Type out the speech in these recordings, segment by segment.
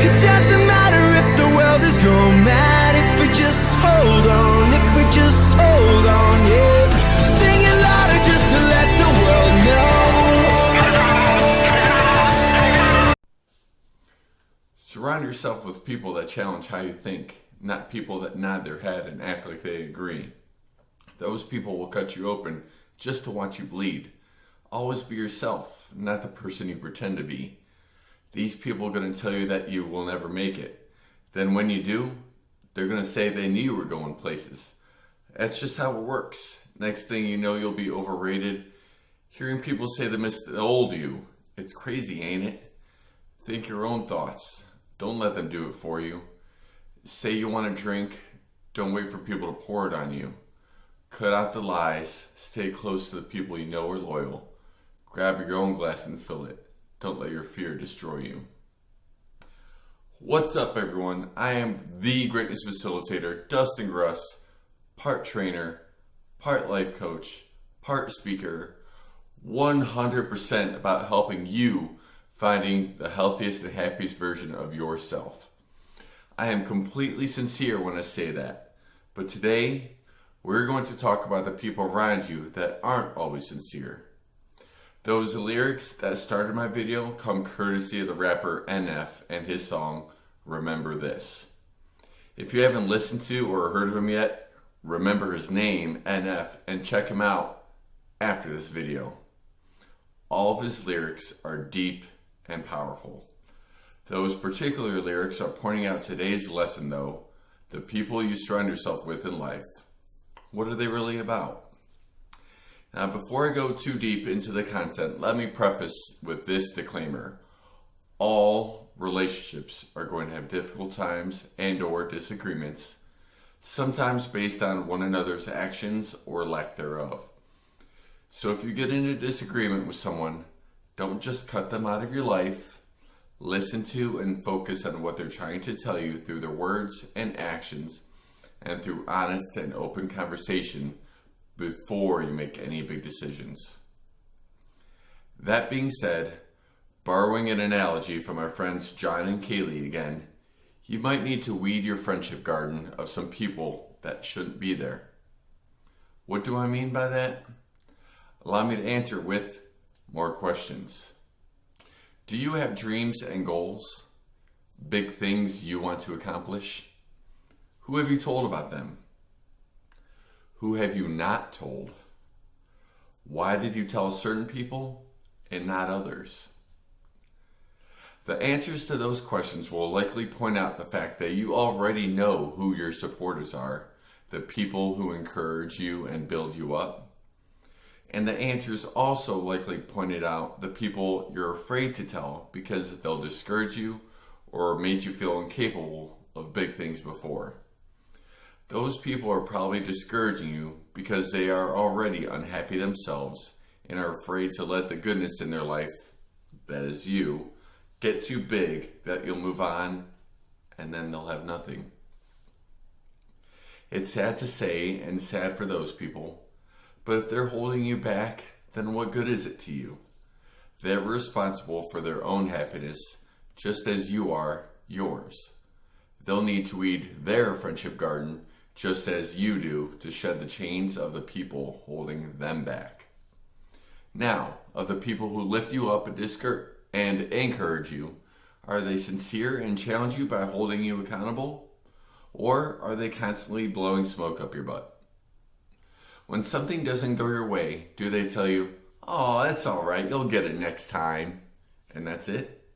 It doesn't matter if the world is going mad, if we just hold on, if we just hold on, yeah. Singing louder just to let the world know. Surround yourself with people that challenge how you think, not people that nod their head and act like they agree. Those people will cut you open just to watch you bleed. Always be yourself, not the person you pretend to be. These people are going to tell you that you will never make it. Then when you do, they're going to say they knew you were going places. That's just how it works. Next thing you know, you'll be overrated. Hearing people say they miss the old you, it's crazy, ain't it? Think your own thoughts. Don't let them do it for you. Say you want a drink. Don't wait for people to pour it on you. Cut out the lies. Stay close to the people you know are loyal. Grab your own glass and fill it. Don't let your fear destroy you. What's up, everyone? I am the Greatness Facilitator, Dustin Gruss, part trainer, part life coach, part speaker, 100% about helping you finding the healthiest and happiest version of yourself. I am completely sincere when I say that, but today we're going to talk about the people around you that aren't always sincere. Those lyrics that started my video come courtesy of the rapper NF and his song, Remember This. If you haven't listened to or heard of him yet, remember his name, NF, and check him out after this video. All of his lyrics are deep and powerful. Those particular lyrics are pointing out today's lesson though, the people you surround yourself with in life. What are they really about? Now, before I go too deep into the content, let me preface with this disclaimer. All relationships are going to have difficult times and/or disagreements, sometimes based on one another's actions or lack thereof. So if you get into disagreement with someone, don't just cut them out of your life. Listen to and focus on what they're trying to tell you through their words and actions, and through honest and open conversation before you make any big decisions. That being said, borrowing an analogy from our friends John and Kaylee again, you might need to weed your friendship garden of some people that shouldn't be there. What do I mean by that? Allow me to answer with more questions. Do you have dreams and goals? Big things you want to accomplish? Who have you told about them? Who have you not told? Why did you tell certain people and not others? The answers to those questions will likely point out the fact that you already know who your supporters are, the people who encourage you and build you up. And the answers also likely pointed out the people you're afraid to tell because they'll discourage you or made you feel incapable of big things before. Those people are probably discouraging you because they are already unhappy themselves and are afraid to let the goodness in their life, that is you, get too big that you'll move on and then they'll have nothing. It's sad to say and sad for those people, but if they're holding you back, then what good is it to you? They're responsible for their own happiness just as you are yours. They'll need to weed their friendship garden just as you do to shed the chains of the people holding them back. Now, of the people who lift you up and encourage you, are they sincere and challenge you by holding you accountable? Or are they constantly blowing smoke up your butt? When something doesn't go your way, do they tell you, "Oh, that's all right, you'll get it next time," and that's it?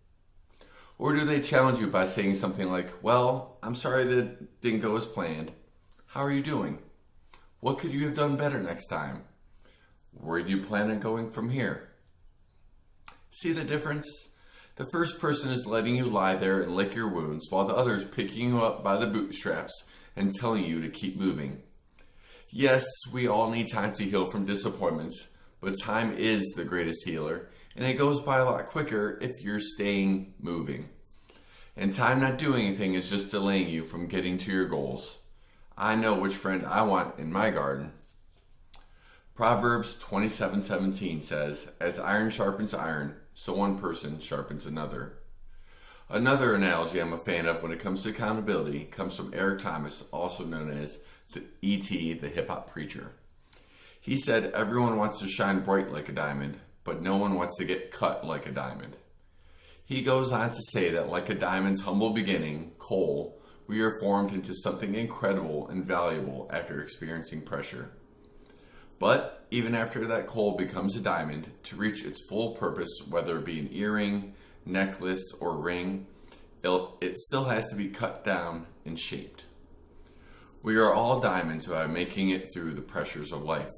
Or do they challenge you by saying something like, "Well, I'm sorry that it didn't go as planned. How are you doing? What could you have done better next time? Where do you plan on going from here?" See the difference? The first person is letting you lie there and lick your wounds, while the other is picking you up by the bootstraps and telling you to keep moving. Yes, we all need time to heal from disappointments, but time is the greatest healer, and it goes by a lot quicker if you're staying moving. And time not doing anything is just delaying you from getting to your goals. I know which friend I want in my garden. Proverbs 27:17 says, "As iron sharpens iron, so one person sharpens another." Another analogy I'm a fan of when it comes to accountability comes from Eric Thomas, also known as the E.T., the hip hop preacher. He said, "Everyone wants to shine bright like a diamond, but no one wants to get cut like a diamond." He goes on to say that like a diamond's humble beginning, coal, we are formed into something incredible and valuable after experiencing pressure. But even after that coal becomes a diamond, to reach its full purpose, whether it be an earring, necklace, or ring, it still has to be cut down and shaped. We are all diamonds by making it through the pressures of life.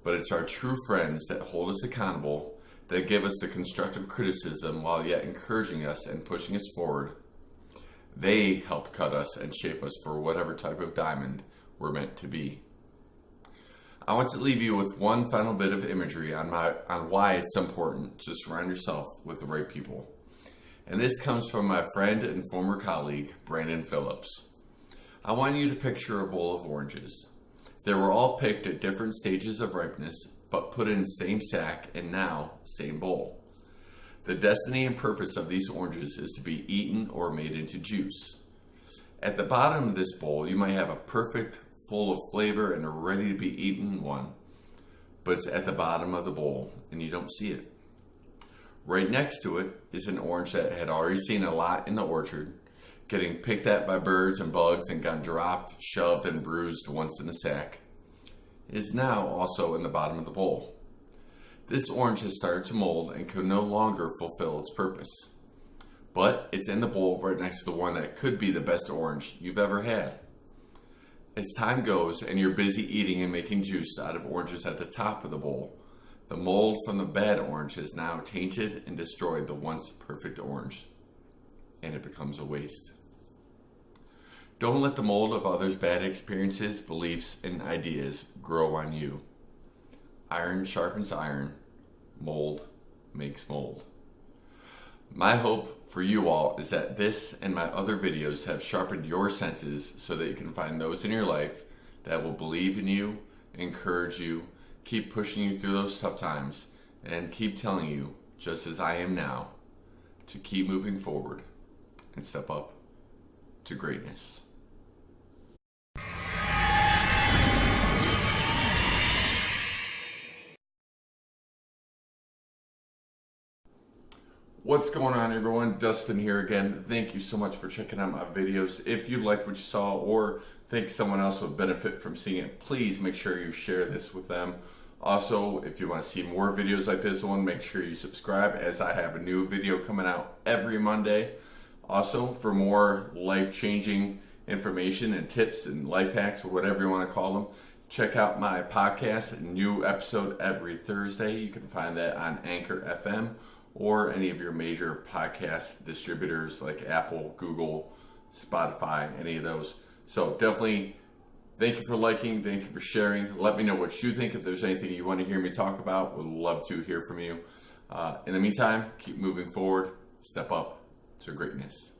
But it's our true friends that hold us accountable, that give us the constructive criticism while yet encouraging us and pushing us forward. They help cut us and shape us for whatever type of diamond we're meant to be. I want to leave you with one final bit of imagery on why it's important to surround yourself with the right people. And this comes from my friend and former colleague, Brandon Phillips. I want you to picture a bowl of oranges. They were all picked at different stages of ripeness, but put in the same sack and now same bowl. The destiny and purpose of these oranges is to be eaten or made into juice. At the bottom of this bowl, you might have a perfect, full of flavor and a ready to be eaten one, but it's at the bottom of the bowl and you don't see it. Right next to it is an orange that had already seen a lot in the orchard, getting picked at by birds and bugs and got dropped, shoved, and bruised once in the sack. It is now also in the bottom of the bowl. This orange has started to mold and can no longer fulfill its purpose. But it's in the bowl right next to the one that could be the best orange you've ever had. As time goes and you're busy eating and making juice out of oranges at the top of the bowl, the mold from the bad orange has now tainted and destroyed the once perfect orange, and it becomes a waste. Don't let the mold of others' bad experiences, beliefs, and ideas grow on you. Iron sharpens iron. Mold makes mold. My hope for you all is that this and my other videos have sharpened your senses so that you can find those in your life that will believe in you, encourage you, keep pushing you through those tough times, and keep telling you, just as I am now, to keep moving forward and step up to greatness. What's going on, everyone? Dustin here again. Thank you so much for checking out my videos. If you like what you saw or think someone else would benefit from seeing it, please make sure you share this with them. Also, if you want to see more videos like this one, make sure you subscribe, as I have a new video coming out every Monday. Also, for more life-changing information and tips and life hacks, or whatever you want to call them, check out my podcast. A new episode every Thursday. You can find that on Anchor FM or any of your major podcast distributors like Apple, Google, Spotify, any of those. So definitely thank you for liking, thank you for sharing. Let me know what you think. If there's anything you want to hear me talk about, would love to hear from you. In the meantime, keep moving forward, step up to greatness.